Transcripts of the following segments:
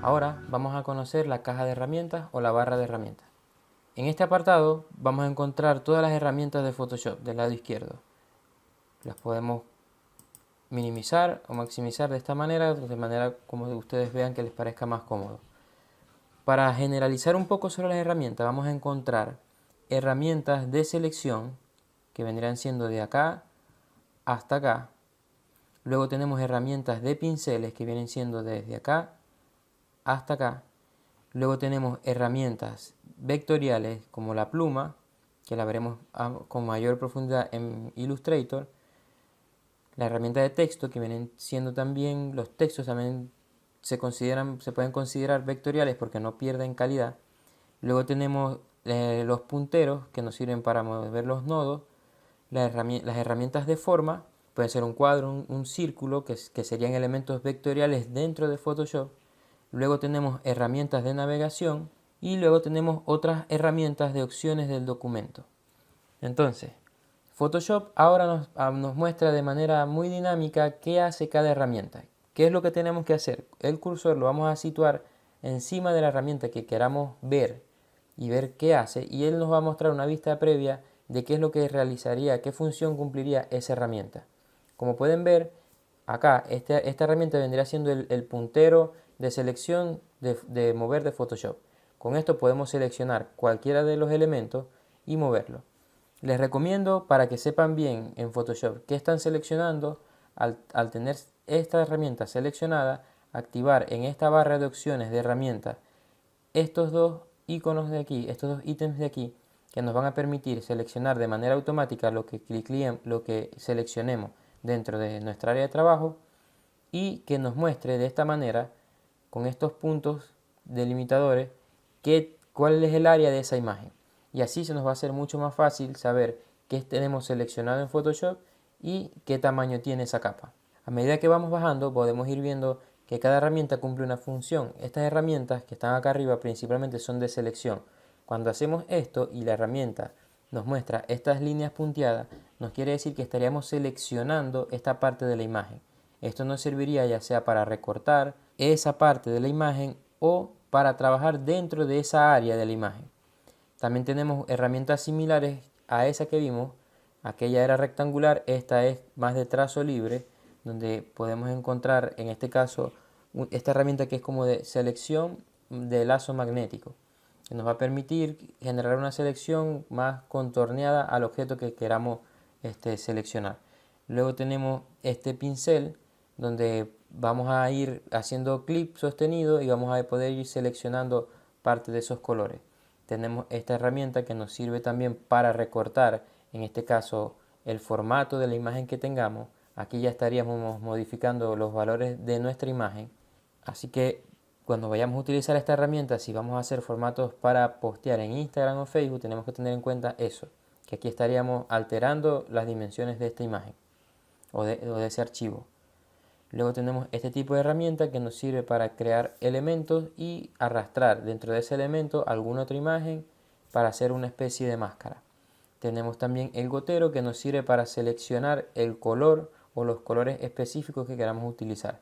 Ahora vamos a conocer la caja de herramientas o la barra de herramientas. En este apartado vamos a encontrar todas las herramientas de Photoshop del lado izquierdo. Las podemos minimizar o maximizar de esta manera, de manera como ustedes vean que les parezca más cómodo. Para generalizar un poco sobre las herramientas, vamos a encontrar herramientas de selección que vendrían siendo de acá hasta acá. Luego tenemos herramientas de pinceles que vienen siendo desde acá hasta acá. Luego tenemos herramientas vectoriales como la pluma, que la veremos con mayor profundidad en Illustrator. La herramienta de texto, que vienen siendo también, los textos también se pueden considerar vectoriales porque no pierden calidad. Luego tenemos los punteros, que nos sirven para mover los nodos. Las herramientas de forma, pueden ser un cuadro, un círculo, que serían elementos vectoriales dentro de Photoshop. Luego tenemos herramientas de navegación y luego tenemos otras herramientas de opciones del documento. Entonces, Photoshop ahora nos muestra de manera muy dinámica qué hace cada herramienta. ¿Qué es lo que tenemos que hacer? El cursor lo vamos a situar encima de la herramienta que queramos ver y ver qué hace, y él nos va a mostrar una vista previa de qué es lo que realizaría, qué función cumpliría esa herramienta. Como pueden ver, acá esta herramienta vendría siendo el puntero de selección de mover de Photoshop. Con esto podemos seleccionar cualquiera de los elementos y moverlo. Les recomiendo, para que sepan bien en Photoshop qué están seleccionando, al tener esta herramienta seleccionada, activar en esta barra de opciones de herramientas estos dos iconos de aquí, estos dos ítems de aquí, que nos van a permitir seleccionar de manera automática lo que seleccionemos dentro de nuestra área de trabajo, y que nos muestre de esta manera, con estos puntos delimitadores, cuál es el área de esa imagen. Y así se nos va a hacer mucho más fácil saber qué tenemos seleccionado en Photoshop y qué tamaño tiene esa capa. A medida que vamos bajando, podemos ir viendo que cada herramienta cumple una función. Estas herramientas que están acá arriba principalmente son de selección. Cuando hacemos esto y la herramienta nos muestra estas líneas punteadas, nos quiere decir que estaríamos seleccionando esta parte de la imagen. Esto nos serviría ya sea para recortar esa parte de la imagen o para trabajar dentro de esa área de la imagen. También tenemos herramientas similares a esa que vimos. Aquella era rectangular, esta es más de trazo libre, donde podemos encontrar en este caso esta herramienta que es como de selección de lazo magnético, que nos va a permitir generar una selección más contorneada al objeto que queramos seleccionar. Luego tenemos este pincel, donde vamos a ir haciendo clic sostenido y vamos a poder ir seleccionando parte de esos colores. Tenemos esta herramienta que nos sirve también para recortar, en este caso, el formato de la imagen que tengamos. Aquí ya estaríamos modificando los valores de nuestra imagen. Así que cuando vayamos a utilizar esta herramienta, si vamos a hacer formatos para postear en Instagram o Facebook, tenemos que tener en cuenta eso, que aquí estaríamos alterando las dimensiones de esta imagen o de ese archivo. Luego tenemos este tipo de herramienta que nos sirve para crear elementos y arrastrar dentro de ese elemento alguna otra imagen para hacer una especie de máscara. Tenemos también el gotero, que nos sirve para seleccionar el color o los colores específicos que queramos utilizar.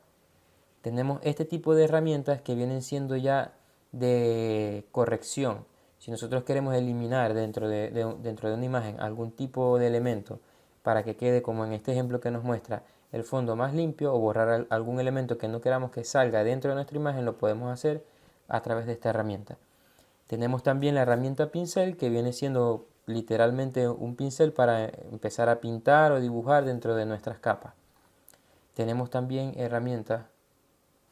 Tenemos este tipo de herramientas que vienen siendo ya de corrección. Si nosotros queremos eliminar dentro de una imagen algún tipo de elemento para que quede, como en este ejemplo que nos muestra, el fondo más limpio, o borrar algún elemento que no queramos que salga dentro de nuestra imagen, lo podemos hacer a través de esta herramienta. Tenemos también la herramienta pincel, que viene siendo literalmente un pincel para empezar a pintar o dibujar dentro de nuestras capas. Tenemos también herramientas.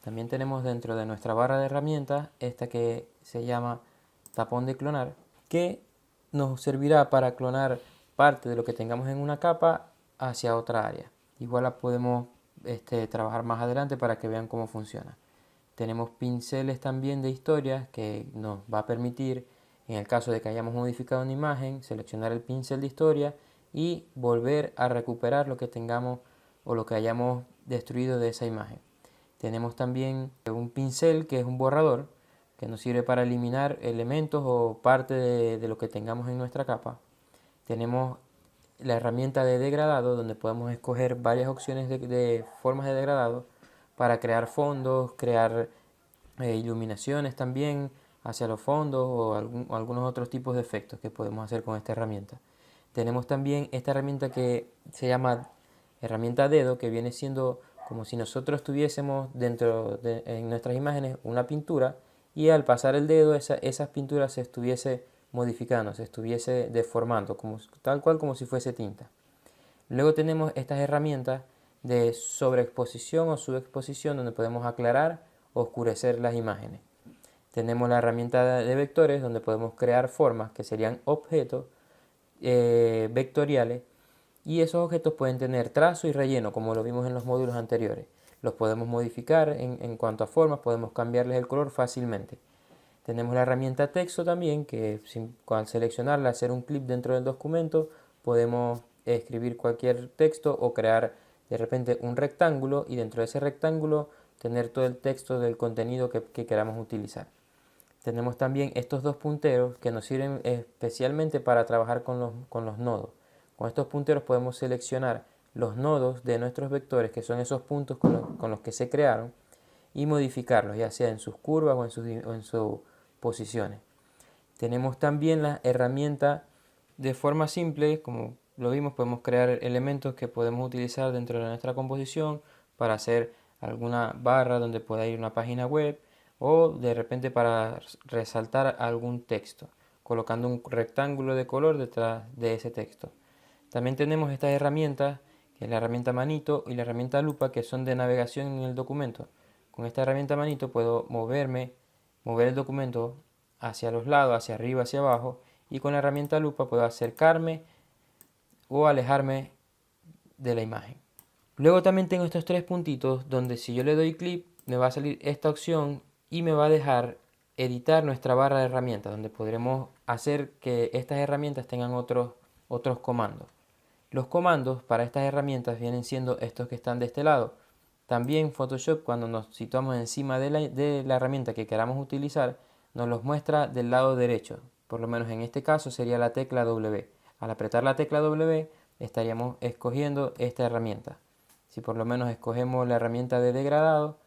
También tenemos dentro de nuestra barra de herramientas esta que se llama tapón de clonar, que nos servirá para clonar parte de lo que tengamos en una capa hacia otra área. Igual la podemos trabajar más adelante para que vean cómo funciona. Tenemos pinceles también de historias, que nos va a permitir, en el caso de que hayamos modificado una imagen, seleccionar el pincel de historia y volver a recuperar lo que tengamos o lo que hayamos destruido de esa imagen. Tenemos también un pincel, que es un borrador, que nos sirve para eliminar elementos o parte de lo que tengamos en nuestra capa. Tenemos la herramienta de degradado, donde podemos escoger varias opciones de formas de degradado para crear fondos, crear iluminaciones también hacia los fondos o algunos otros tipos de efectos que podemos hacer con esta herramienta. Tenemos también esta herramienta que se llama herramienta dedo, que viene siendo como si nosotros tuviésemos en nuestras imágenes una pintura, y al pasar el dedo esas pinturas se estuviese modificando, se estuviese deformando, tal cual como si fuese tinta. Luego tenemos estas herramientas de sobreexposición o subexposición, donde podemos aclarar o oscurecer las imágenes. Tenemos la herramienta de vectores, donde podemos crear formas que serían objetos vectoriales, y esos objetos pueden tener trazo y relleno, como lo vimos en los módulos anteriores. Los podemos modificar en cuanto a formas, podemos cambiarles el color fácilmente. Tenemos la herramienta texto también, que al seleccionarla, hacer un clip dentro del documento, podemos escribir cualquier texto o crear de repente un rectángulo, y dentro de ese rectángulo tener todo el texto del contenido que queramos utilizar. Tenemos también estos dos punteros que nos sirven especialmente para trabajar con los nodos. Con estos punteros podemos seleccionar los nodos de nuestros vectores, que son esos puntos con los que se crearon, y modificarlos, ya sea en sus curvas o en sus posiciones. Tenemos también la herramienta de forma simple, como lo vimos, podemos crear elementos que podemos utilizar dentro de nuestra composición para hacer alguna barra donde pueda ir una página web, o de repente para resaltar algún texto, colocando un rectángulo de color detrás de ese texto. También tenemos estas herramientas, que es la herramienta manito y la herramienta lupa, que son de navegación en el documento. Con esta herramienta manito puedo mover el documento hacia los lados, hacia arriba, hacia abajo, y con la herramienta lupa puedo acercarme o alejarme de la imagen. Luego también tengo estos tres puntitos donde si yo le doy clic me va a salir esta opción y me va a dejar editar nuestra barra de herramientas, donde podremos hacer que estas herramientas tengan otros comandos. Los comandos para estas herramientas vienen siendo estos que están de este lado. También Photoshop, cuando nos situamos encima de la herramienta que queramos utilizar, nos los muestra del lado derecho. Por lo menos en este caso sería la tecla W. Al apretar la tecla W estaríamos escogiendo esta herramienta. Si por lo menos escogemos la herramienta de degradado,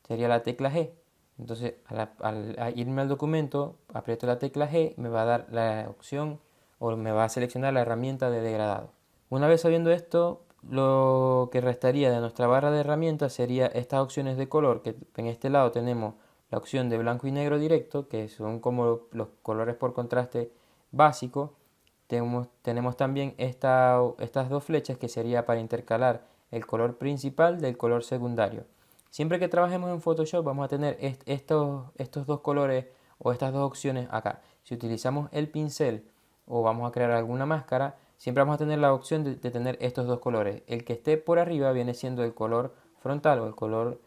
sería la tecla G. Entonces al irme al documento, aprieto la tecla G, me va a dar la opción o me va a seleccionar la herramienta de degradado. Una vez sabiendo esto, lo que restaría de nuestra barra de herramientas sería estas opciones de color, que en este lado tenemos la opción de blanco y negro directo, que son como los colores por contraste básico. Tenemos también estas dos flechas, que sería para intercalar el color principal del color secundario. Siempre que trabajemos en Photoshop vamos a tener estos dos colores o estas dos opciones acá. Si utilizamos el pincel o vamos a crear alguna máscara, siempre vamos a tener la opción de tener estos dos colores. El que esté por arriba viene siendo el color frontal o el color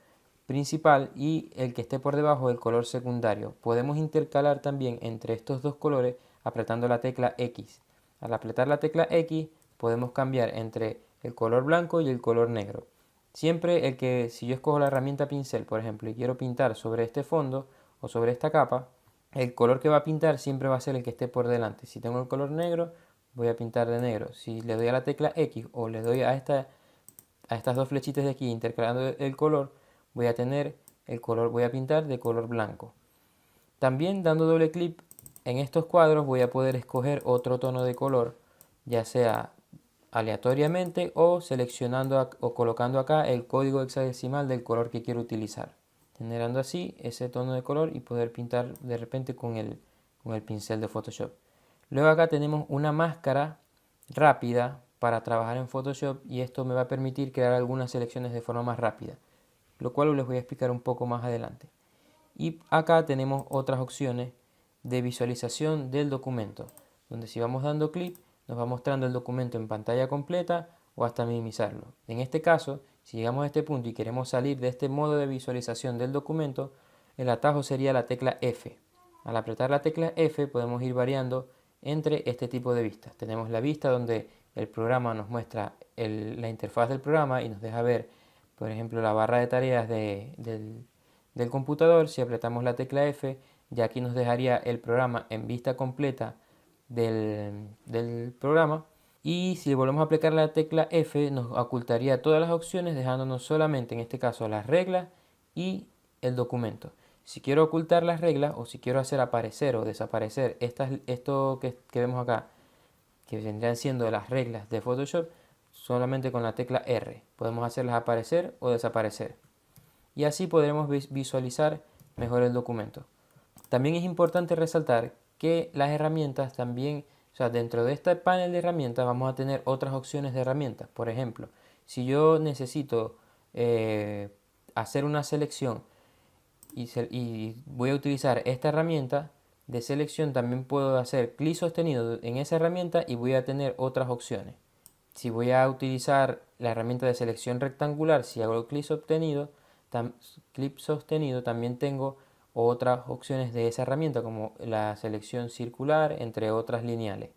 principal, y el que esté por debajo el color secundario. Podemos intercalar también entre estos dos colores apretando la tecla X. Al apretar la tecla X podemos cambiar entre el color blanco y el color negro. Siempre si yo escojo la herramienta pincel, por ejemplo, y quiero pintar sobre este fondo o sobre esta capa, el color que va a pintar siempre va a ser el que esté por delante. Si tengo el color negro, voy a pintar de negro. Si le doy a la tecla X o le doy a estas dos flechitas de aquí intercalando el color, voy a pintar de color blanco. También dando doble clic en estos cuadros voy a poder escoger otro tono de color, ya sea aleatoriamente o seleccionando o colocando acá el código hexadecimal del color que quiero utilizar, generando así ese tono de color y poder pintar de repente con el pincel de Photoshop. Luego acá tenemos una máscara rápida para trabajar en Photoshop, y esto me va a permitir crear algunas selecciones de forma más rápida, lo cual les voy a explicar un poco más adelante. Y acá tenemos otras opciones de visualización del documento, donde si vamos dando clic nos va mostrando el documento en pantalla completa o hasta minimizarlo. En este caso, si llegamos a este punto y queremos salir de este modo de visualización del documento, el atajo sería la tecla F. Al apretar la tecla F podemos ir variando entre este tipo de vistas. Tenemos la vista donde el programa nos muestra la interfaz del programa y nos deja ver, por ejemplo, la barra de tareas del computador. Si apretamos la tecla F, ya aquí nos dejaría el programa en vista completa del programa. Y si volvemos a aplicar la tecla F, nos ocultaría todas las opciones, dejándonos solamente en este caso las reglas y el documento. Si quiero ocultar las reglas o si quiero hacer aparecer o desaparecer esto que vemos acá, que vendrían siendo las reglas de Photoshop, solamente con la tecla R podemos hacerlas aparecer o desaparecer. Y así podremos visualizar mejor el documento. También es importante resaltar que las herramientas también, o sea, dentro de este panel de herramientas vamos a tener otras opciones de herramientas. Por ejemplo, si yo necesito hacer una selección y voy a utilizar esta herramienta de selección, también puedo hacer clic sostenido en esa herramienta y voy a tener otras opciones. Si voy a utilizar la herramienta de selección rectangular, si hago clic sostenido, también tengo otras opciones de esa herramienta como la selección circular, entre otras lineales.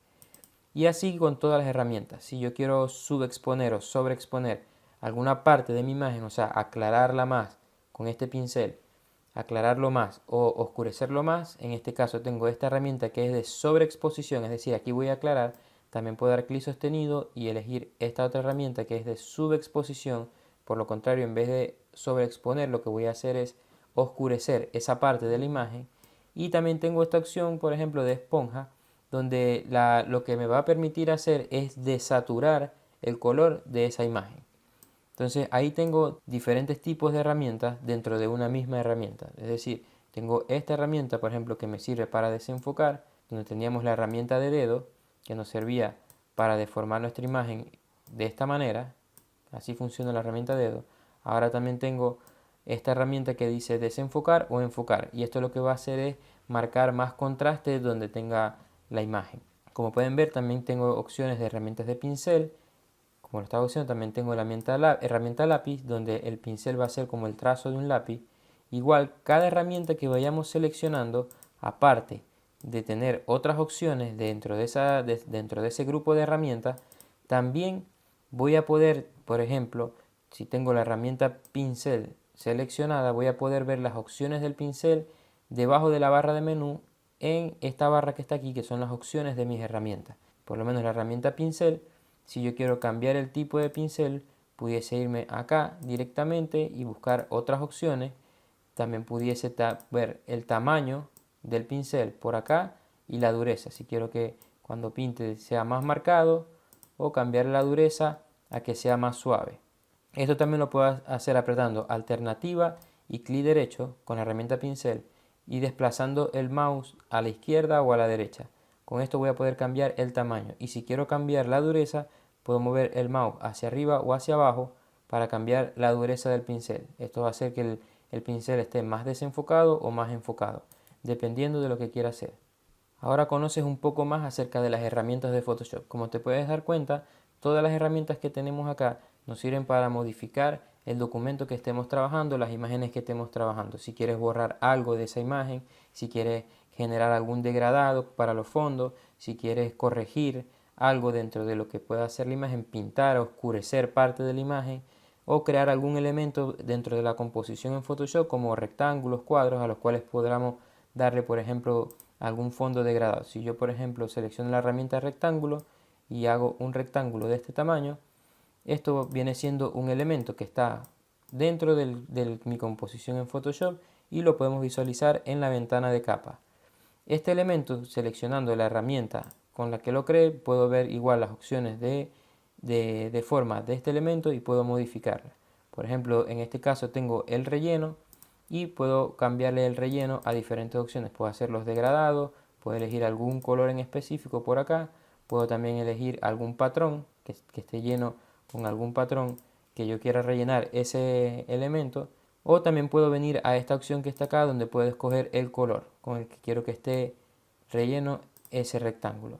Y así con todas las herramientas. Si yo quiero subexponer o sobreexponer alguna parte de mi imagen, o sea, aclararla más con este pincel, aclararlo más o oscurecerlo más, en este caso tengo esta herramienta que es de sobreexposición, es decir, aquí voy a aclarar. También puedo dar clic sostenido y elegir esta otra herramienta que es de subexposición. Por lo contrario, en vez de sobreexponer, lo que voy a hacer es oscurecer esa parte de la imagen. Y también tengo esta opción, por ejemplo, de esponja, donde lo que me va a permitir hacer es desaturar el color de esa imagen. Entonces ahí tengo diferentes tipos de herramientas dentro de una misma herramienta. Es decir, tengo esta herramienta, por ejemplo, que me sirve para desenfocar, donde teníamos la herramienta de dedo, que nos servía para deformar nuestra imagen de esta manera. Así funciona la herramienta dedo. Ahora también tengo esta herramienta que dice desenfocar o enfocar. Y esto lo que va a hacer es marcar más contraste donde tenga la imagen. Como pueden ver, también tengo opciones de herramientas de pincel. Como lo estaba diciendo, también tengo la herramienta lápiz, donde el pincel va a ser como el trazo de un lápiz. Igual, cada herramienta que vayamos seleccionando, aparte de tener otras opciones dentro de ese grupo de herramientas, también voy a poder, por ejemplo, si tengo la herramienta pincel seleccionada, voy a poder ver las opciones del pincel debajo de la barra de menú en esta barra que está aquí, que son las opciones de mis herramientas. Por lo menos la herramienta pincel, si yo quiero cambiar el tipo de pincel, pudiese irme acá directamente y buscar otras opciones. También pudiese ver el tamaño del pincel por acá y la dureza. Si quiero que cuando pinte sea más marcado o cambiar la dureza a que sea más suave. Esto también lo puedo hacer apretando alternativa y clic derecho con la herramienta pincel y desplazando el mouse a la izquierda o a la derecha. Con esto voy a poder cambiar el tamaño y si quiero cambiar la dureza puedo mover el mouse hacia arriba o hacia abajo para cambiar la dureza del pincel. Esto va a hacer que el pincel esté más desenfocado o más enfocado, dependiendo de lo que quiera hacer. Ahora conoces un poco más acerca de las herramientas de Photoshop. Como te puedes dar cuenta, todas las herramientas que tenemos acá nos sirven para modificar el documento que estemos trabajando, las imágenes que estemos trabajando. Si quieres borrar algo de esa imagen, si quieres generar algún degradado para los fondos, si quieres corregir algo dentro de lo que pueda hacer la imagen, pintar, oscurecer parte de la imagen o crear algún elemento dentro de la composición en Photoshop como rectángulos, cuadros a los cuales podamos darle, por ejemplo, algún fondo degradado. Si yo, por ejemplo, selecciono la herramienta rectángulo y hago un rectángulo de este tamaño, esto viene siendo un elemento que está dentro de mi composición en Photoshop y lo podemos visualizar en la ventana de capa. Este elemento, seleccionando la herramienta con la que lo creé, puedo ver igual las opciones de forma de este elemento y puedo modificarla. Por ejemplo, en este caso tengo el relleno y puedo cambiarle el relleno a diferentes opciones. Puedo hacerlos degradados, puedo elegir algún color en específico por acá, puedo también elegir algún patrón que esté lleno con algún patrón que yo quiera rellenar ese elemento, o también puedo venir a esta opción que está acá donde puedo escoger el color con el que quiero que esté relleno ese rectángulo.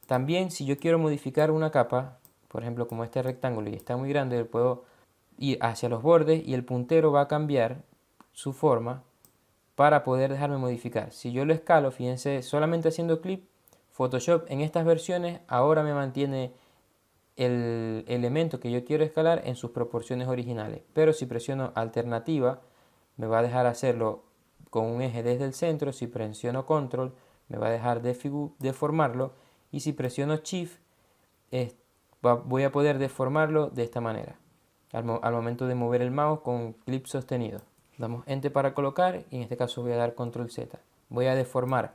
También si yo quiero modificar una capa, por ejemplo como este rectángulo y está muy grande, puedo ir hacia los bordes y el puntero va a cambiar su forma para poder dejarme modificar. Si yo lo escalo, fíjense, solamente haciendo clic, Photoshop en estas versiones ahora me mantiene el elemento que yo quiero escalar en sus proporciones originales. Pero si presiono alternativa, me va a dejar hacerlo con un eje desde el centro. Si presiono control, me va a dejar deformarlo. Y si presiono shift, voy a poder deformarlo de esta manera al momento de mover el mouse con clic sostenido. Damos Enter para colocar y en este caso voy a dar Control Z. Voy a deformar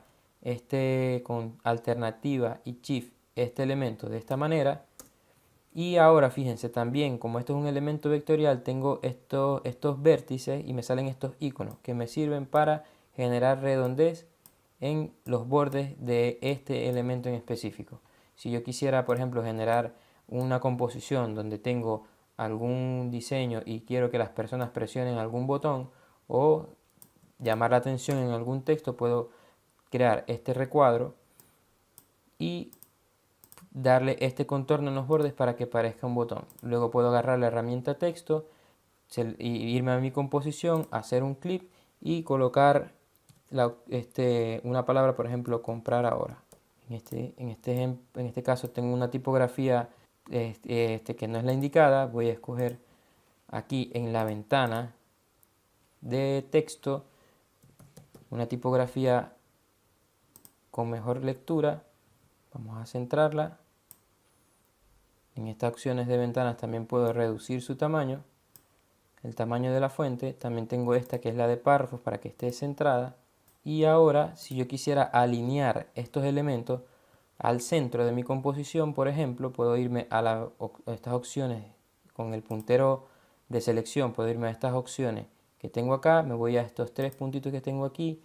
con alternativa y Shift este elemento de esta manera. Y ahora fíjense también, como esto es un elemento vectorial, tengo estos vértices y me salen estos iconos que me sirven para generar redondez en los bordes de este elemento en específico. Si yo quisiera, por ejemplo, generar una composición donde tengo algún diseño y quiero que las personas presionen algún botón o llamar la atención en algún texto, puedo crear este recuadro y darle este contorno en los bordes para que parezca un botón. Luego puedo agarrar la herramienta texto y irme a mi composición, hacer un clip y colocar una palabra, por ejemplo, comprar ahora. En este caso tengo una tipografía que no es la indicada. Voy a escoger aquí en la ventana de texto una tipografía con mejor lectura. Vamos a centrarla. En estas opciones de ventanas también puedo reducir su tamaño, el tamaño de la fuente. También tengo esta que es la de párrafos para que esté centrada. Y ahora, si yo quisiera alinear estos elementos al centro de mi composición, por ejemplo, puedo irme a estas opciones con el puntero de selección. Puedo irme a estas opciones que tengo acá. Me voy a estos tres puntitos que tengo aquí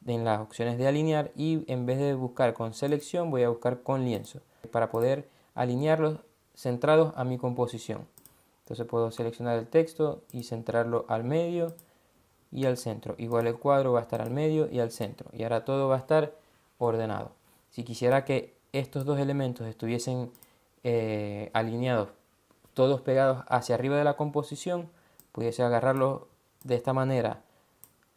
en las opciones de alinear y en vez de buscar con selección voy a buscar con lienzo para poder alinearlos centrados a mi composición. Entonces puedo seleccionar el texto y centrarlo al medio y al centro. Igual el cuadro va a estar al medio y al centro. Y ahora todo va a estar ordenado. Si quisiera que estos dos elementos estuviesen alineados, todos pegados hacia arriba de la composición, pudiese agarrarlos de esta manera,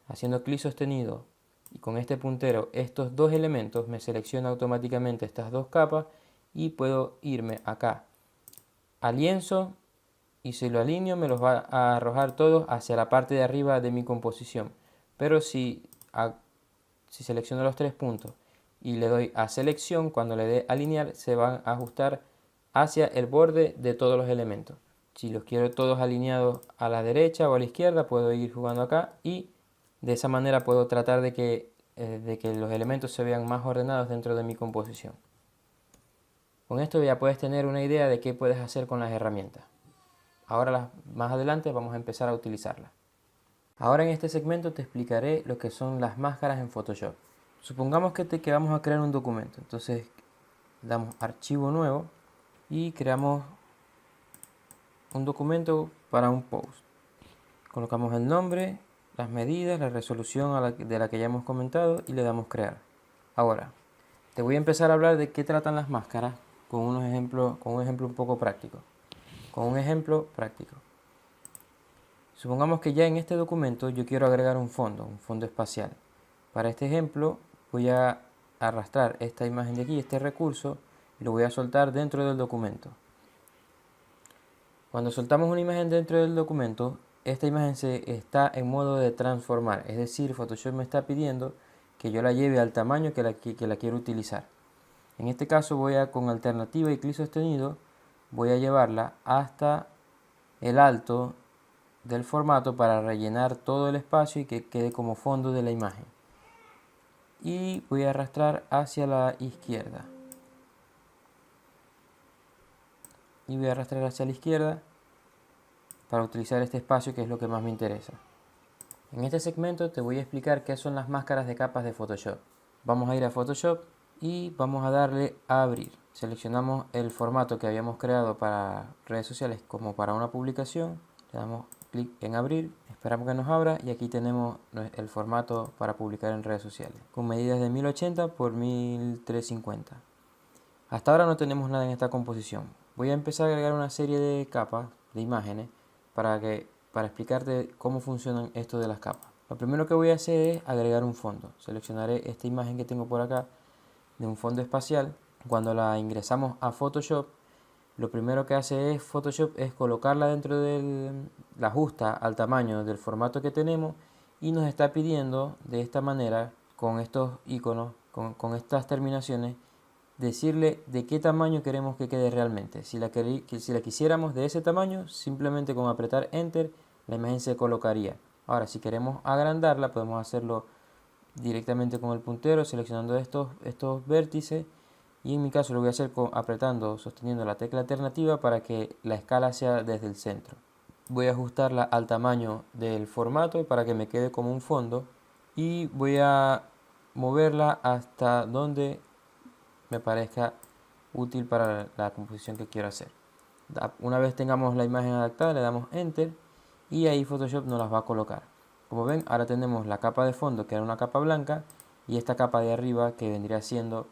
haciendo clic sostenido y con este puntero estos dos elementos, me selecciona automáticamente estas dos capas y puedo irme acá a lienzo y si lo alineo me los va a arrojar todos hacia la parte de arriba de mi composición. Pero si selecciono los tres puntos y le doy a selección, cuando le dé alinear se van a ajustar hacia el borde de todos los elementos. Si los quiero todos alineados a la derecha o a la izquierda, puedo ir jugando acá y de esa manera puedo tratar de que los elementos se vean más ordenados dentro de mi composición. Con esto ya puedes tener una idea de qué puedes hacer con las herramientas. Ahora más adelante vamos a empezar a utilizarlas. Ahora en este segmento te explicaré lo que son las máscaras en Photoshop. Supongamos que vamos a crear un documento. Entonces damos archivo nuevo y creamos un documento para un post. Colocamos el nombre, las medidas, la resolución de la que ya hemos comentado y le damos crear. Ahora, te voy a empezar a hablar de qué tratan las máscaras con un ejemplo un poco práctico. Con un ejemplo práctico. Supongamos que ya en este documento yo quiero agregar un fondo espacial. Para este ejemplo voy a arrastrar esta imagen de aquí, este recurso, y lo voy a soltar dentro del documento. Cuando soltamos una imagen dentro del documento, esta imagen está en modo de transformar, es decir, Photoshop me está pidiendo que yo la lleve al tamaño que la quiero utilizar. En este caso con alternativa y clic sostenido, voy a llevarla hasta el alto del formato para rellenar todo el espacio y que quede como fondo de la imagen. Y voy a arrastrar hacia la izquierda. Para utilizar este espacio que es lo que más me interesa. En este segmento te voy a explicar qué son las máscaras de capas de Photoshop. Vamos a ir a Photoshop y vamos a darle a abrir. Seleccionamos el formato que habíamos creado para redes sociales como para una publicación. Le damos clic en abrir, esperamos que nos abra y aquí tenemos el formato para publicar en redes sociales con medidas de 1080 por 1350. Hasta ahora no tenemos nada en esta composición. Voy a empezar a agregar una serie de capas de imágenes para explicarte cómo funcionan esto de las capas. Lo primero que voy a hacer es agregar un fondo. Seleccionaré esta imagen que tengo por acá de un fondo espacial. Cuando la ingresamos a Photoshop, lo primero que hace Photoshop es colocarla dentro la ajusta al tamaño del formato que tenemos y nos está pidiendo de esta manera, con estos iconos, con estas terminaciones, decirle de qué tamaño queremos que quede realmente. Si la quisiéramos de ese tamaño, simplemente con apretar Enter, la imagen se colocaría. Ahora, si queremos agrandarla, podemos hacerlo directamente con el puntero, seleccionando estos vértices. Y en mi caso lo voy a hacer apretando, sosteniendo la tecla alternativa para que la escala sea desde el centro. Voy a ajustarla al tamaño del formato para que me quede como un fondo. Y voy a moverla hasta donde me parezca útil para la composición que quiero hacer. Una vez tengamos la imagen adaptada, le damos Enter y ahí Photoshop nos las va a colocar. Como ven, ahora tenemos la capa de fondo, que era una capa blanca, y esta capa de arriba, que vendría siendo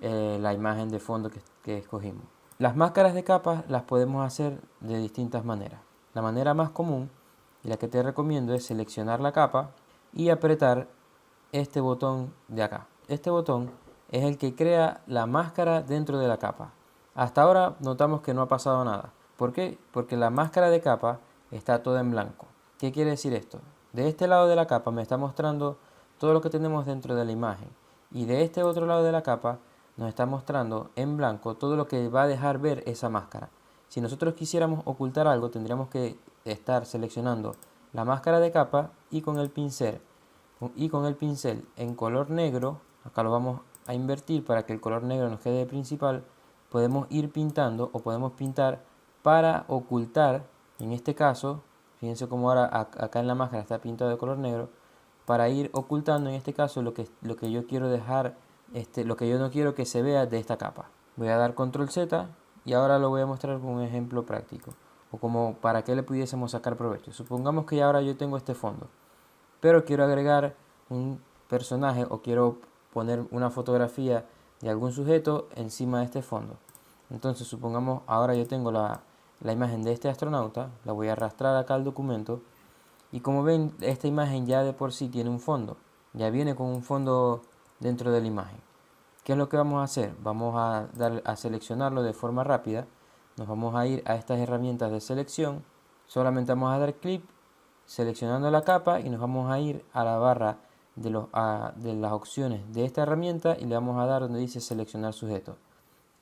la imagen de fondo que escogimos. Las máscaras de capas las podemos hacer de distintas maneras. La manera más común y la que te recomiendo es seleccionar la capa y apretar este botón de acá. Este botón es el que crea la máscara dentro de la capa. Hasta ahora notamos que no ha pasado nada. ¿Por qué? Porque la máscara de capa está toda en blanco. ¿Qué quiere decir esto? De este lado de la capa me está mostrando todo lo que tenemos dentro de la imagen. Y de este otro lado de la capa nos está mostrando en blanco todo lo que va a dejar ver esa máscara. Si nosotros quisiéramos ocultar algo, tendríamos que estar seleccionando la máscara de capa y con el pincel en color negro, acá lo vamos a invertir para que el color negro nos quede de principal, podemos ir pintando o podemos pintar para ocultar, en este caso, fíjense como ahora acá en la máscara está pintado de color negro, para ir ocultando en este caso lo que yo quiero dejar, lo que yo no quiero que se vea de esta capa. Voy a dar control Z y ahora lo voy a mostrar con un ejemplo práctico, o como para que le pudiésemos sacar provecho. Supongamos que ahora yo tengo este fondo, pero quiero agregar un personaje o quiero poner una fotografía de algún sujeto encima de este fondo. Entonces supongamos ahora yo tengo la imagen de este astronauta, la voy a arrastrar acá al documento y como ven esta imagen ya de por sí tiene un fondo, ya viene con un fondo dentro de la imagen. ¿Qué es lo que vamos a hacer? Vamos a seleccionarlo de forma rápida, nos vamos a ir a estas herramientas de selección, solamente vamos a dar clic seleccionando la capa y nos vamos a ir a la barra de las opciones de esta herramienta y le vamos a dar donde dice seleccionar sujeto.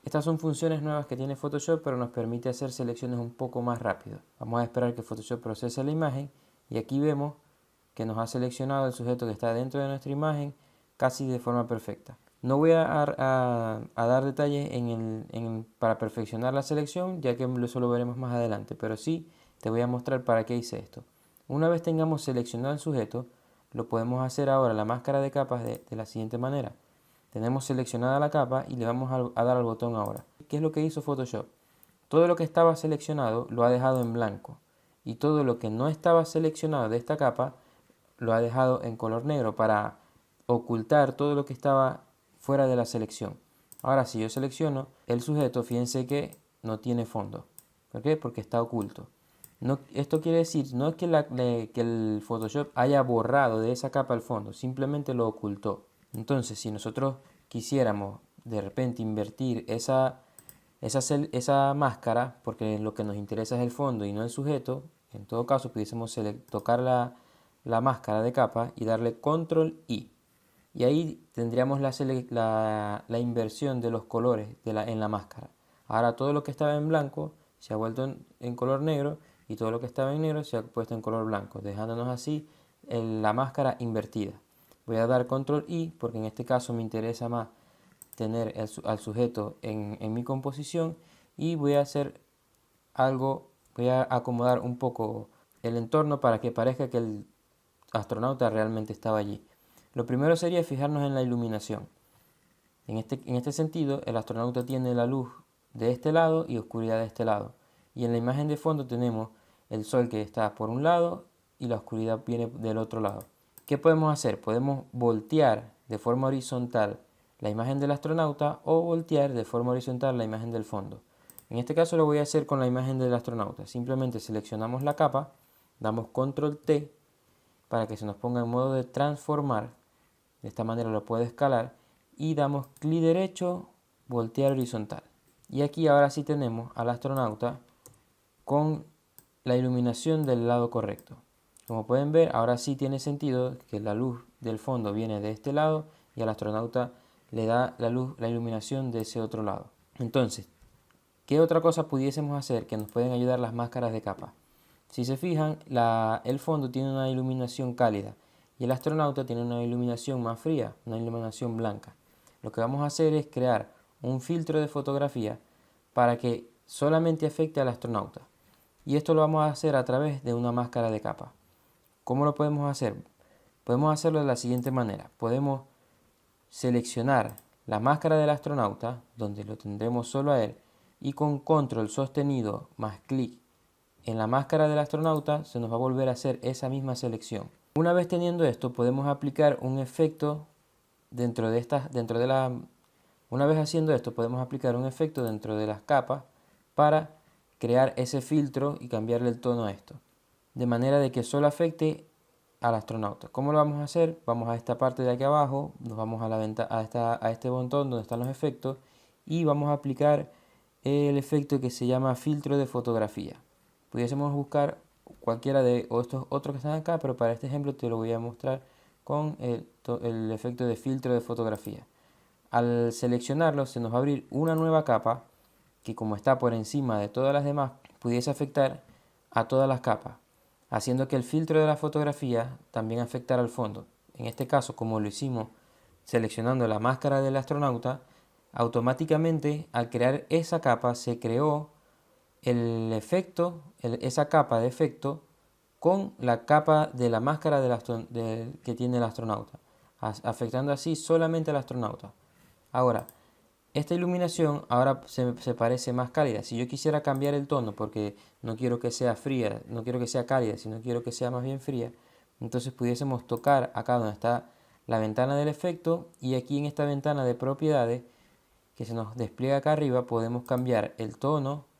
Estas son funciones nuevas que tiene Photoshop, pero nos permite hacer selecciones un poco más rápido. Vamos a esperar que Photoshop procese la imagen y aquí vemos que nos ha seleccionado el sujeto que está dentro de nuestra imagen casi de forma perfecta. No voy a dar detalles para perfeccionar la selección, ya que eso lo veremos más adelante, pero sí te voy a mostrar para qué hice esto. Una vez tengamos seleccionado el sujeto, lo podemos hacer ahora la máscara de capas de la siguiente manera. Tenemos seleccionada la capa y le vamos a dar al botón ahora. ¿Qué es lo que hizo Photoshop? Todo lo que estaba seleccionado lo ha dejado en blanco y todo lo que no estaba seleccionado de esta capa lo ha dejado en color negro para ocultar todo lo que estaba fuera de la selección. Ahora si yo selecciono el sujeto, fíjense que no tiene fondo. ¿Por qué? Porque está oculto. No, esto quiere decir, no es que el Photoshop haya borrado de esa capa el fondo, simplemente lo ocultó. Entonces, si nosotros quisiéramos de repente invertir esa máscara, porque lo que nos interesa es el fondo y no el sujeto, en todo caso pudiésemos tocar la máscara de capa y darle control I. Y ahí tendríamos la inversión de los colores en la máscara. Ahora todo lo que estaba en blanco se ha vuelto en color negro y todo lo que estaba en negro se ha puesto en color blanco, dejándonos así la máscara invertida. Voy a dar control I porque en este caso me interesa más tener al sujeto en mi composición y voy a hacer algo, voy a acomodar un poco el entorno para que parezca que el astronauta realmente estaba allí. Lo primero sería fijarnos en la iluminación. En este sentido, el astronauta tiene la luz de este lado y oscuridad de este lado. Y en la imagen de fondo tenemos el sol que está por un lado y la oscuridad viene del otro lado. ¿Qué podemos hacer? Podemos voltear de forma horizontal la imagen del astronauta o voltear de forma horizontal la imagen del fondo. En este caso lo voy a hacer con la imagen del astronauta. Simplemente seleccionamos la capa, damos control T para que se nos ponga en modo de transformar. De esta manera lo puedo escalar y damos clic derecho, voltear horizontal. Y aquí ahora sí tenemos al astronauta con la iluminación del lado correcto. Como pueden ver, ahora sí tiene sentido que la luz del fondo viene de este lado y al astronauta le da la iluminación de ese otro lado. Entonces, ¿qué otra cosa pudiésemos hacer que nos pueden ayudar las máscaras de capa? Si se fijan, el fondo tiene una iluminación cálida y el astronauta tiene una iluminación más fría, una iluminación blanca. Lo que vamos a hacer es crear un filtro de fotografía para que solamente afecte al astronauta. Y esto lo vamos a hacer a través de una máscara de capa. ¿Cómo lo podemos hacer? Podemos hacerlo de la siguiente manera. Podemos seleccionar la máscara del astronauta, donde lo tendremos solo a él, y con control sostenido más clic en la máscara del astronauta se nos va a volver a hacer esa misma selección. Una vez teniendo esto, podemos aplicar un efecto una vez haciendo esto, podemos aplicar un efecto dentro de las capas para crear ese filtro y cambiarle el tono a esto, de manera de que solo afecte al astronauta. ¿Cómo lo vamos a hacer? Vamos a esta parte de aquí abajo, nos vamos a este botón donde están los efectos y vamos a aplicar el efecto que se llama filtro de fotografía. Pudiésemos buscar cualquiera de estos otros que están acá, pero para este ejemplo te lo voy a mostrar con el efecto de filtro de fotografía. Al seleccionarlo se nos va a abrir una nueva capa que, como está por encima de todas las demás, pudiese afectar a todas las capas, haciendo que el filtro de la fotografía también afectara al fondo. En este caso, como lo hicimos seleccionando la máscara del astronauta, automáticamente al crear esa capa se creó esa capa de efecto con la capa de la máscara que tiene el astronauta, afectando así solamente al astronauta. Ahora, esta iluminación ahora se parece más cálida. Si yo quisiera cambiar el tono porque no quiero que sea fría, no quiero que sea cálida, sino quiero que sea más bien fría, entonces pudiésemos tocar acá donde está la ventana del efecto y aquí en esta ventana de propiedades que se nos despliega acá arriba podemos cambiar el tono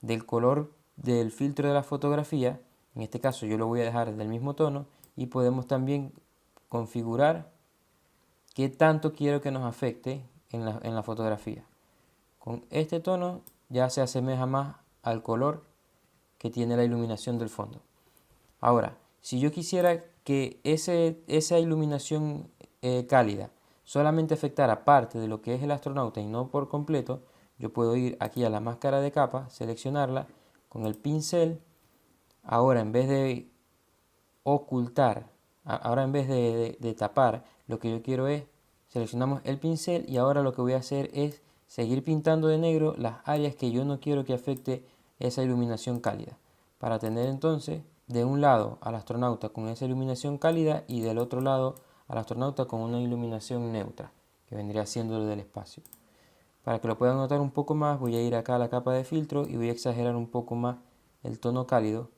del color del filtro de la fotografía. En este caso yo lo voy a dejar del mismo tono y podemos también configurar qué tanto quiero que nos afecte en la fotografía. Con este tono ya se asemeja más al color que tiene la iluminación del fondo. Ahora, si yo quisiera que esa iluminación cálida solamente afectara parte de lo que es el astronauta y no por completo, yo puedo ir aquí a la máscara de capa, seleccionarla con el pincel. Ahora en vez de ocultar, ahora en vez de tapar, lo que yo quiero es, seleccionamos el pincel y ahora lo que voy a hacer es seguir pintando de negro las áreas que yo no quiero que afecte esa iluminación cálida, para tener entonces de un lado al astronauta con esa iluminación cálida y del otro lado al astronauta con una iluminación neutra, que vendría siendo lo del espacio. Para que lo puedan notar un poco más, voy a ir acá a la capa de filtro y voy a exagerar un poco más el tono cálido,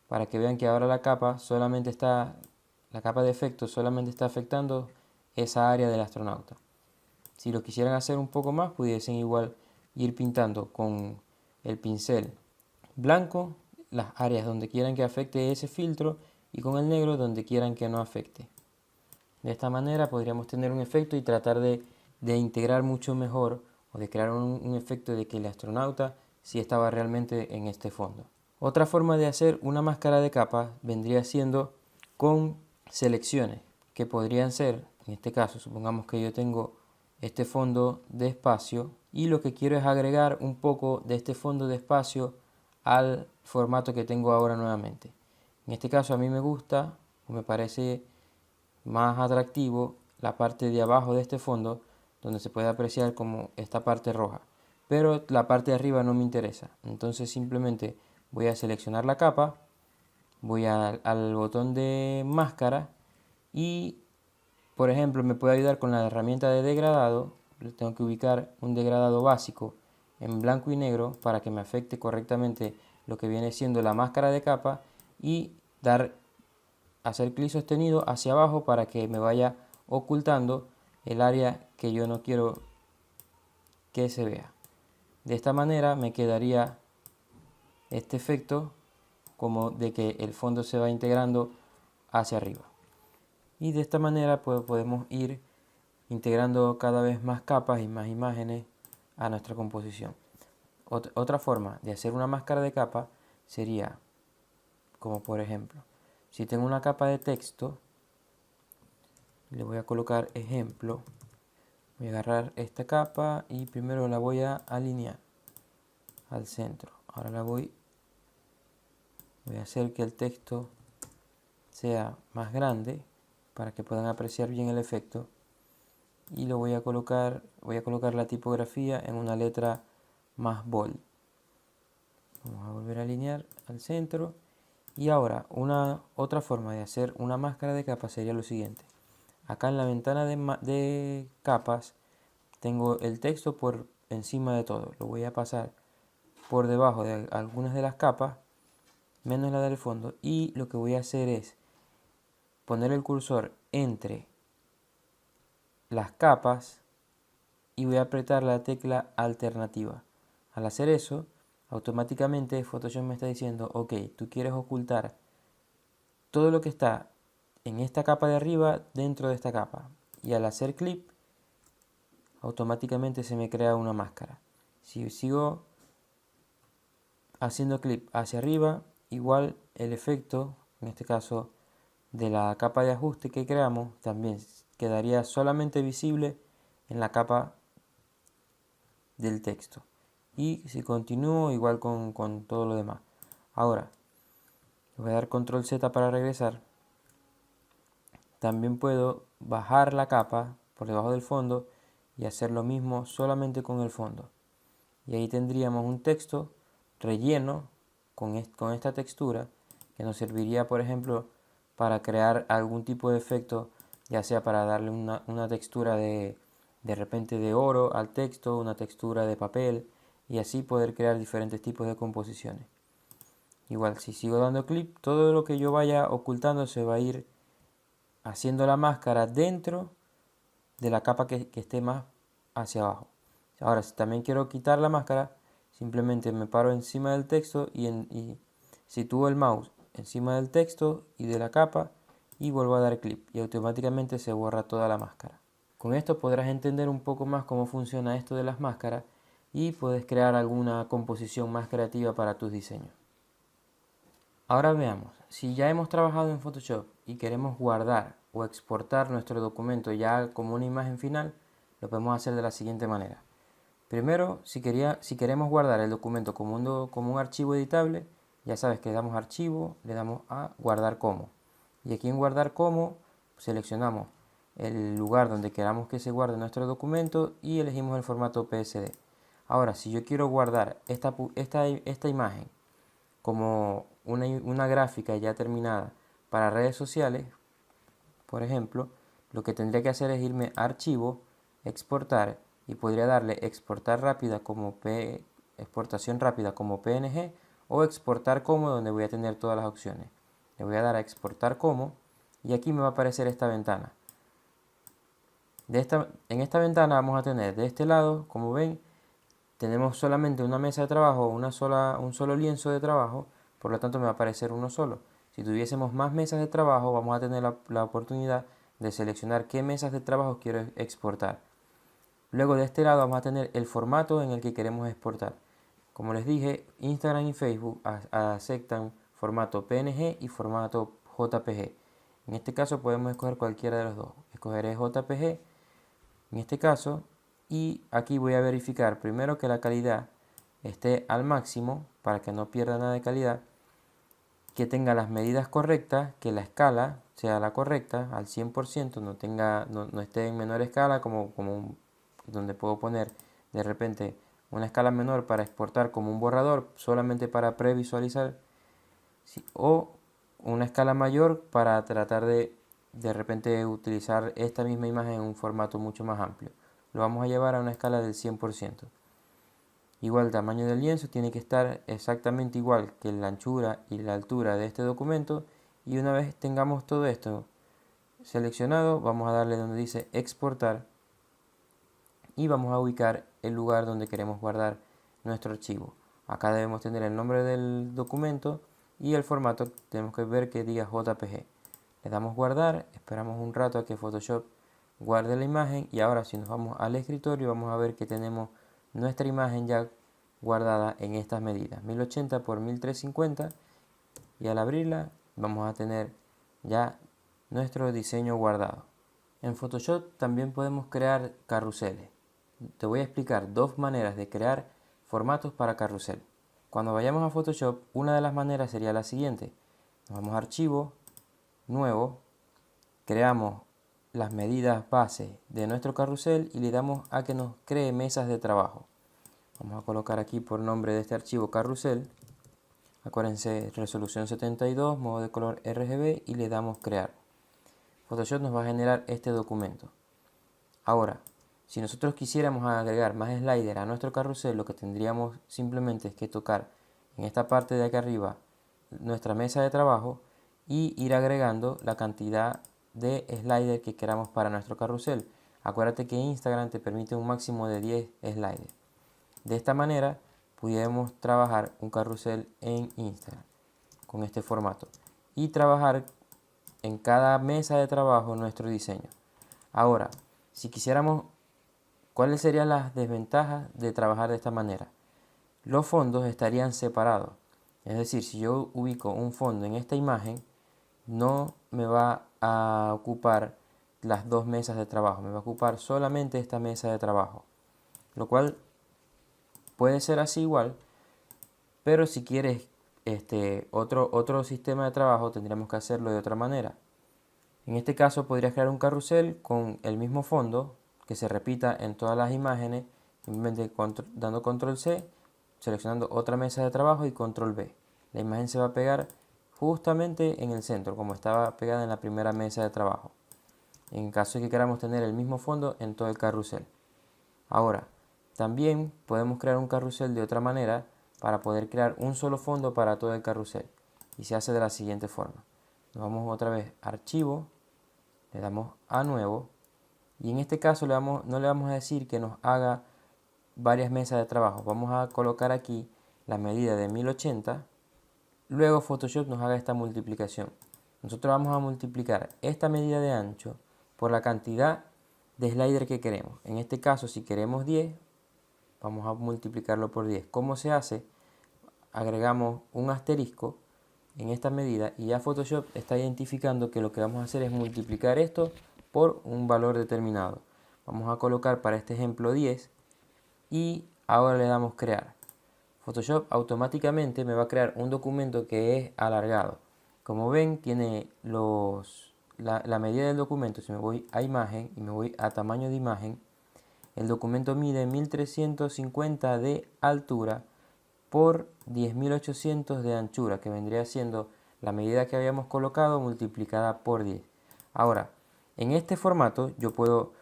para que vean que ahora la capa de efecto solamente está afectando esa área del astronauta. Si lo quisieran hacer un poco más, pudiesen igual ir pintando con el pincel blanco las áreas donde quieran que afecte ese filtro y con el negro donde quieran que no afecte. De esta manera podríamos tener un efecto y tratar de integrar mucho mejor o de crear un efecto de que el astronauta sí estaba realmente en este fondo. Otra forma de hacer una máscara de capa vendría siendo con selecciones que podrían ser, en este caso, supongamos que yo tengo este fondo de espacio y lo que quiero es agregar un poco de este fondo de espacio al formato que tengo ahora nuevamente. En este caso a mí me gusta o me parece más atractivo la parte de abajo de este fondo, donde se puede apreciar como esta parte roja, pero la parte de arriba no me interesa. Entonces simplemente voy a seleccionar la capa, voy al botón de máscara y, por ejemplo, me puede ayudar con la herramienta de degradado. Tengo que ubicar un degradado básico en blanco y negro para que me afecte correctamente lo que viene siendo la máscara de capa y hacer clic sostenido hacia abajo para que me vaya ocultando el área que yo no quiero que se vea. De esta manera me quedaría este efecto como de que el fondo se va integrando hacia arriba. Y de esta manera pues podemos ir integrando cada vez más capas y más imágenes a nuestra composición. Otra forma de hacer una máscara de capa sería, como por ejemplo, si tengo una capa de texto, le voy a colocar ejemplo. Voy a agarrar esta capa y primero la voy a alinear al centro. Ahora la voy Voy a hacer que el texto sea más grande para que puedan apreciar bien el efecto. Y lo voy a colocar la tipografía en una letra más bold. Vamos a volver a alinear al centro. Y ahora, otra forma de hacer una máscara de capa sería lo siguiente. Acá en la ventana de capas tengo el texto por encima de todo. Lo voy a pasar por debajo de algunas de las capas, menos la del fondo. Y lo que voy a hacer es poner el cursor entre las capas y voy a apretar la tecla alternativa. Al hacer eso, automáticamente Photoshop me está diciendo, ok, tú quieres ocultar todo lo que está en esta capa de arriba dentro de esta capa. Y al hacer clic, automáticamente se me crea una máscara. Si sigo haciendo clic hacia arriba, igual el efecto, en este caso de la capa de ajuste que creamos, también quedaría solamente visible en la capa del texto. Y si continúo, igual con todo lo demás. Ahora, voy a dar control Z para regresar. También puedo bajar la capa por debajo del fondo y hacer lo mismo solamente con el fondo. Y ahí tendríamos un texto relleno con esta textura que nos serviría, por ejemplo, para crear algún tipo de efecto, ya sea para darle una textura de repente de oro al texto, una textura de papel, y así poder crear diferentes tipos de composiciones. Igual, si sigo dando clic, todo lo que yo vaya ocultando se va a ir haciendo la máscara dentro de la capa que esté más hacia abajo. Ahora, si también quiero quitar la máscara, simplemente me paro encima del texto y sitúo el mouse encima del texto y de la capa y vuelvo a dar clic y automáticamente se borra toda la máscara. Con esto podrás entender un poco más cómo funciona esto de las máscaras y puedes crear alguna composición más creativa para tus diseños. Ahora veamos, si ya hemos trabajado en Photoshop y queremos guardar o exportar nuestro documento ya como una imagen final, lo podemos hacer de la siguiente manera. Primero, si queremos guardar el documento como un archivo editable, ya sabes que le damos archivo, le damos a guardar como. Y aquí en guardar como seleccionamos el lugar donde queramos que se guarde nuestro documento y elegimos el formato PSD. Ahora, si yo quiero guardar esta imagen como una gráfica ya terminada para redes sociales, por ejemplo, lo que tendría que hacer es irme a archivo, exportar y podría darle exportación rápida como PNG o exportar como, donde voy a tener todas las opciones. Le voy a dar a exportar como y aquí me va a aparecer esta ventana. En esta ventana vamos a tener de este lado, como ven, tenemos solamente una mesa de trabajo, un solo lienzo de trabajo, por lo tanto me va a aparecer uno solo. Si tuviésemos más mesas de trabajo, vamos a tener la oportunidad de seleccionar qué mesas de trabajo quiero exportar. Luego de este lado vamos a tener el formato en el que queremos exportar. Como les dije, Instagram y Facebook aceptan formato PNG y formato JPG. En este caso podemos escoger cualquiera de los dos. Escogeré JPG en este caso y aquí voy a verificar primero que la calidad esté al máximo para que no pierda nada de calidad, que tenga las medidas correctas, que la escala sea la correcta al 100%, no esté en menor escala donde puedo poner de repente una escala menor para exportar como un borrador solamente para previsualizar, o una escala mayor para tratar de repente utilizar esta misma imagen en un formato mucho más amplio. Lo vamos a llevar a una escala del 100%. Igual el tamaño del lienzo tiene que estar exactamente igual que la anchura y la altura de este documento, y una vez tengamos todo esto seleccionado, vamos a darle donde dice exportar y vamos a ubicar el lugar donde queremos guardar nuestro archivo. Acá debemos tener el nombre del documento y el formato tenemos que ver que diga JPG. Le damos guardar, esperamos un rato a que Photoshop guarde la imagen y ahora si nos vamos al escritorio vamos a ver que tenemos nuestra imagen ya guardada en estas medidas, 1080 x 1350, y al abrirla vamos a tener ya nuestro diseño guardado. En Photoshop también podemos crear carruseles. Te voy a explicar dos maneras de crear formatos para carrusel. Cuando vayamos a Photoshop, una de las maneras sería la siguiente. Nos vamos a Archivo, Nuevo, creamos las medidas base de nuestro carrusel y le damos a que nos cree mesas de trabajo. Vamos a colocar aquí por nombre de este archivo carrusel. Acuérdense, resolución 72, modo de color RGB y le damos crear. Photoshop nos va a generar este documento. Ahora, si nosotros quisiéramos agregar más slider a nuestro carrusel, lo que tendríamos simplemente es que tocar en esta parte de aquí arriba nuestra mesa de trabajo y ir agregando la cantidad de slider que queramos para nuestro carrusel. Acuérdate que Instagram te permite un máximo de 10 sliders. De esta manera pudiéramos trabajar un carrusel en Instagram con este formato y trabajar en cada mesa de trabajo nuestro diseño. Ahora, si quisiéramos, ¿cuáles serían las desventajas de trabajar de esta manera? Los fondos estarían separados. Es decir, si yo ubico un fondo en esta imagen, no me va a ocupar las dos mesas de trabajo, me va a ocupar solamente esta mesa de trabajo. Lo cual puede ser así igual, pero si quieres otro sistema de trabajo, tendríamos que hacerlo de otra manera. En este caso podrías crear un carrusel con el mismo fondo que se repita en todas las imágenes, simplemente dando control C, seleccionando otra mesa de trabajo y control V. La imagen se va a pegar justamente en el centro, como estaba pegada en la primera mesa de trabajo, en caso de que queramos tener el mismo fondo en todo el carrusel. Ahora, también podemos crear un carrusel de otra manera para poder crear un solo fondo para todo el carrusel. Y se hace de la siguiente forma. Nos vamos otra vez a Archivo, le damos a Nuevo. Y en este caso no le vamos a decir que nos haga varias mesas de trabajo. Vamos a colocar aquí la medida de 1080. Luego Photoshop nos haga esta multiplicación. Nosotros vamos a multiplicar esta medida de ancho por la cantidad de slider que queremos. En este caso, si queremos 10, vamos a multiplicarlo por 10. ¿Cómo se hace? Agregamos un asterisco en esta medida y ya Photoshop está identificando que lo que vamos a hacer es multiplicar esto por un valor determinado. Vamos a colocar para este ejemplo 10 y ahora le damos crear. Photoshop automáticamente me va a crear un documento que es alargado. Como ven, tiene la medida del documento. Si me voy a imagen y me voy a tamaño de imagen, el documento mide 1350 de altura por 10.800 de anchura, que vendría siendo la medida que habíamos colocado multiplicada por 10. Ahora, en este formato yo puedo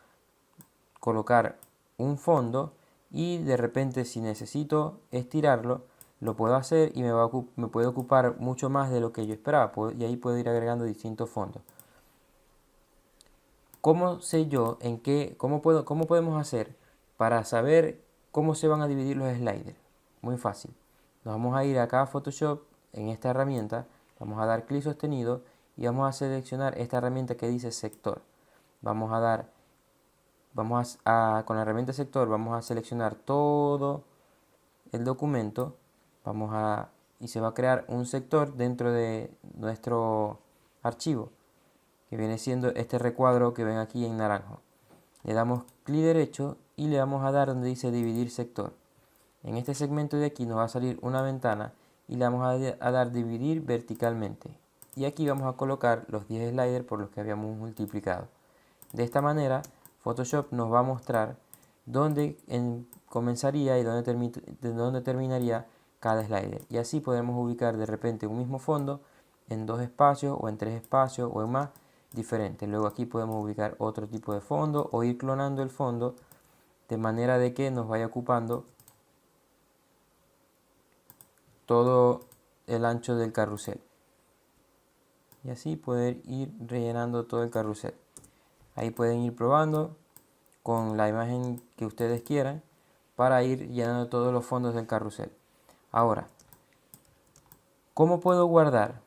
colocar un fondo y de repente, si necesito estirarlo, lo puedo hacer y me puede ocupar mucho más de lo que yo esperaba, y ahí puedo ir agregando distintos fondos. ¿Cómo sé yo cómo podemos hacer para saber cómo se van a dividir los sliders? Muy fácil. Nos vamos a ir acá a Photoshop, en esta herramienta, vamos a dar clic sostenido y vamos a seleccionar esta herramienta que dice sector. Con la herramienta sector vamos a seleccionar todo el documento, y se va a crear un sector dentro de nuestro archivo, que viene siendo este recuadro que ven aquí en naranjo. Le damos clic derecho y le vamos a dar donde dice dividir sector. En este segmento de aquí nos va a salir una ventana y le vamos a dar dividir verticalmente. Y aquí vamos a colocar los 10 sliders por los que habíamos multiplicado. De esta manera, Photoshop nos va a mostrar dónde comenzaría y dónde terminaría cada slider. Y así podemos ubicar de repente un mismo fondo en 2 espacios o en 3 espacios o en más diferentes. Luego aquí podemos ubicar otro tipo de fondo o ir clonando el fondo de manera de que nos vaya ocupando todo el ancho del carrusel. Y así poder ir rellenando todo el carrusel. Ahí pueden ir probando con la imagen que ustedes quieran para ir llenando todos los fondos del carrusel. Ahora, ¿cómo puedo guardar?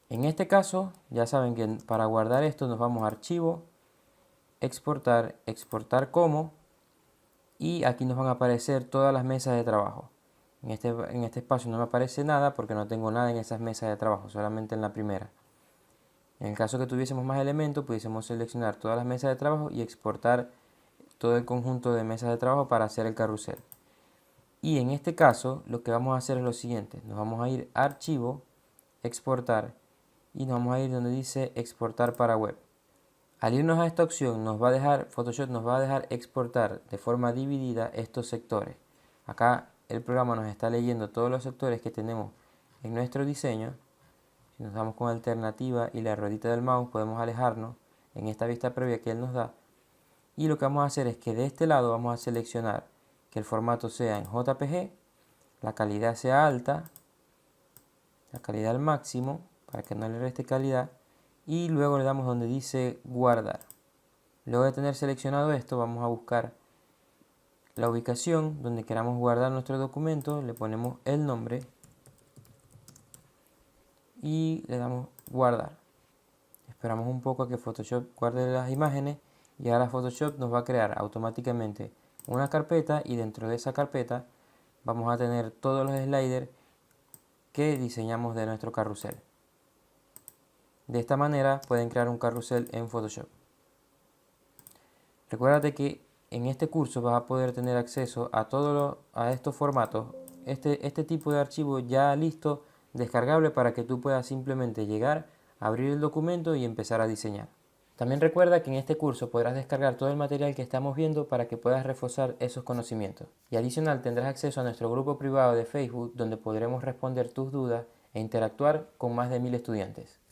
En este caso, ya saben que para guardar esto nos vamos a Archivo, Exportar, Exportar como, y aquí nos van a aparecer todas las mesas de trabajo. En este espacio no me aparece nada porque no tengo nada en esas mesas de trabajo, solamente en la primera. En el caso que tuviésemos más elementos, pudiésemos seleccionar todas las mesas de trabajo y exportar todo el conjunto de mesas de trabajo para hacer el carrusel. Y en este caso lo que vamos a hacer es lo siguiente, nos vamos a ir a archivo, exportar y nos vamos a ir donde dice exportar para web. Al irnos a esta opción Photoshop nos va a dejar exportar de forma dividida estos sectores. Acá el programa nos está leyendo todos los sectores que tenemos en nuestro diseño. Si nos damos con alternativa y la ruedita del mouse podemos alejarnos en esta vista previa que él nos da. Y lo que vamos a hacer es que de este lado vamos a seleccionar que el formato sea en JPG, la calidad sea alta, la calidad al máximo para que no le reste calidad, y luego le damos donde dice guardar. Luego de tener seleccionado esto vamos a buscar la ubicación donde queramos guardar nuestro documento, le ponemos el nombre y le damos guardar. Esperamos un poco a que Photoshop guarde las imágenes y ahora Photoshop nos va a crear automáticamente una carpeta y dentro de esa carpeta vamos a tener todos los sliders que diseñamos de nuestro carrusel. De esta manera pueden crear un carrusel en Photoshop. Recuerda que en este curso vas a poder tener acceso a estos formatos, este tipo de archivo ya listo, descargable para que tú puedas simplemente llegar, abrir el documento y empezar a diseñar. También recuerda que en este curso podrás descargar todo el material que estamos viendo para que puedas reforzar esos conocimientos. Y adicional tendrás acceso a nuestro grupo privado de Facebook donde podremos responder tus dudas e interactuar con más de 1000 estudiantes.